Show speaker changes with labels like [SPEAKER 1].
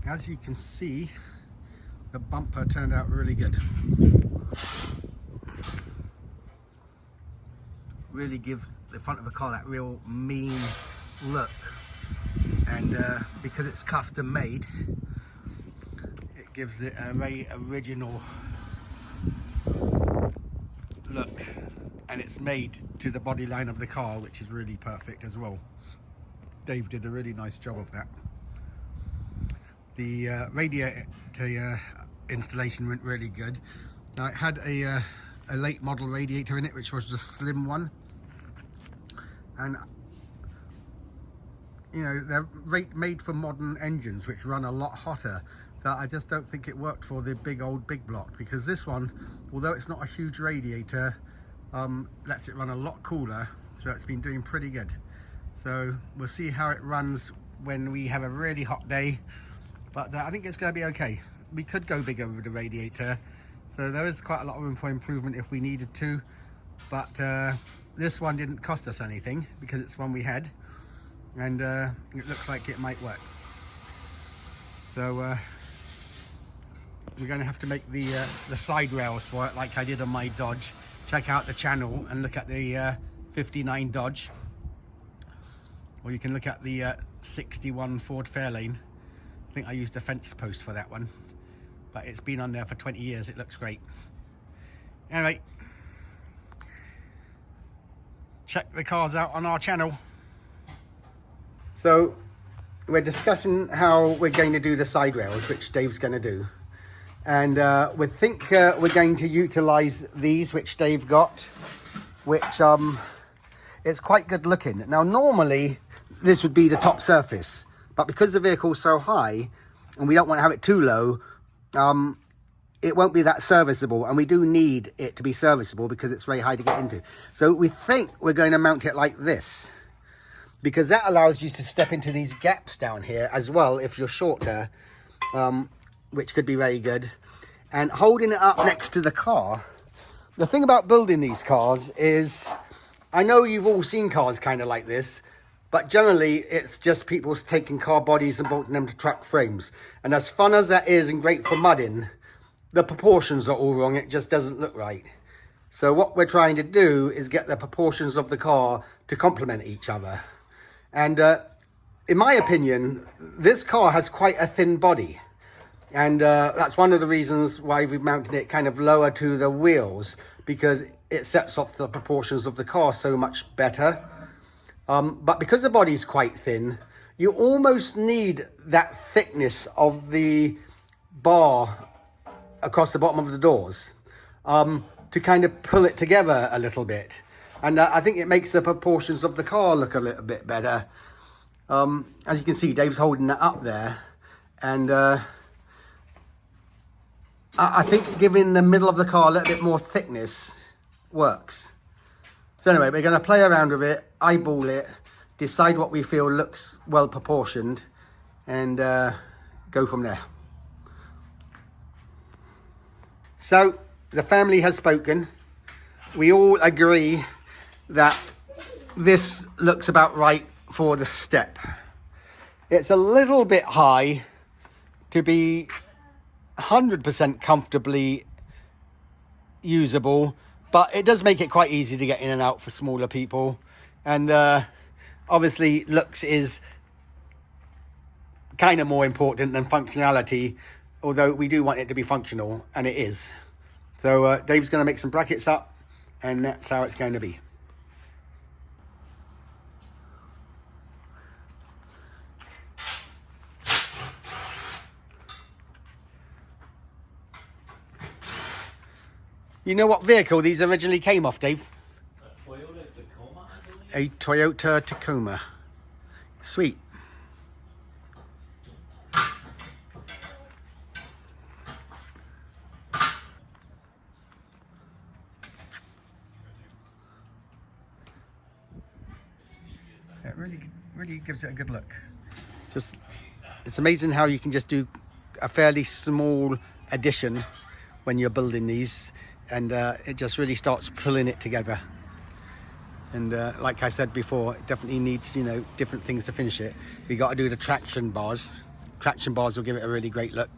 [SPEAKER 1] as you can see, the bumper turned out really good. Really gives the front of the car that real mean look, and because it's custom made, it gives it a very original look, and it's made to the body line of the car, which is really perfect as well. Dave did a really nice job of that. The radiator installation went really good. Now, it had a late model radiator in it, which was the slim one, and you know, they're made for modern engines which run a lot hotter, so I just don't think it worked for the big block, because this one, although it's not a huge radiator, lets it run a lot cooler, so it's been doing pretty good. So we'll see how it runs when we have a really hot day, but I think it's going to be okay. We could go bigger with the radiator, so there is quite a lot of room for improvement if we needed to, but this one didn't cost us anything because it's one we had, and it looks like it might work. So we're going to have to make the side rails for it like I did on my Dodge. Check out the channel and look at the 59 Dodge, or you can look at the 61 Ford Fairlane. I think I used a fence post for that one, but it's been on there for 20 years. It looks great. Anyway, check the cars out on our channel. So we're discussing how we're going to do the side rails, which Dave's going to do, and we think we're going to utilize these which Dave got, which it's quite good looking. Now normally this would be the top surface, but because the vehicle's so high and we don't want to have it too low, it won't be that serviceable, and we do need it to be serviceable because it's very high to get into. So we think we're going to mount it like this, because that allows you to step into these gaps down here as well if you're shorter, which could be very good. And holding it up next to the car, the thing about building these cars is, I know you've all seen cars kind of like this, but generally it's just people taking car bodies and bolting them to truck frames. And as fun as that is and great for mudding, the proportions are all wrong. It just doesn't look right. So what we're trying to do is get the proportions of the car to complement each other. And in my opinion, this car has quite a thin body. And that's one of the reasons why we've mounted it kind of lower to the wheels, because it sets off the proportions of the car so much better. But because the body's quite thin, you almost need that thickness of the bar across the bottom of the doors to kind of pull it together a little bit. And I think it makes the proportions of the car look a little bit better. As you can see, Dave's holding that up there, and I think giving the middle of the car a little bit more thickness works. So anyway, we're going to play around with it, eyeball it, decide what we feel looks well proportioned, and go from there. So the family has spoken. We all agree that this looks about right for the step. It's a little bit high to be 100% comfortably usable, but it does make it quite easy to get in and out for smaller people. And obviously looks is kind of more important than functionality, although we do want it to be functional, and it is. So Dave's going to make some brackets up, and that's how it's going to be. You know what vehicle these originally came off, Dave?
[SPEAKER 2] A Toyota Tacoma, I believe.
[SPEAKER 1] A Toyota Tacoma. Sweet. It really gives it a good look. It's amazing how you can just do a fairly small addition when you're building these, and it just really starts pulling it together. And like I said before, it definitely needs, you know, different things to finish it. We got to do the traction traction bars will give it a really great look.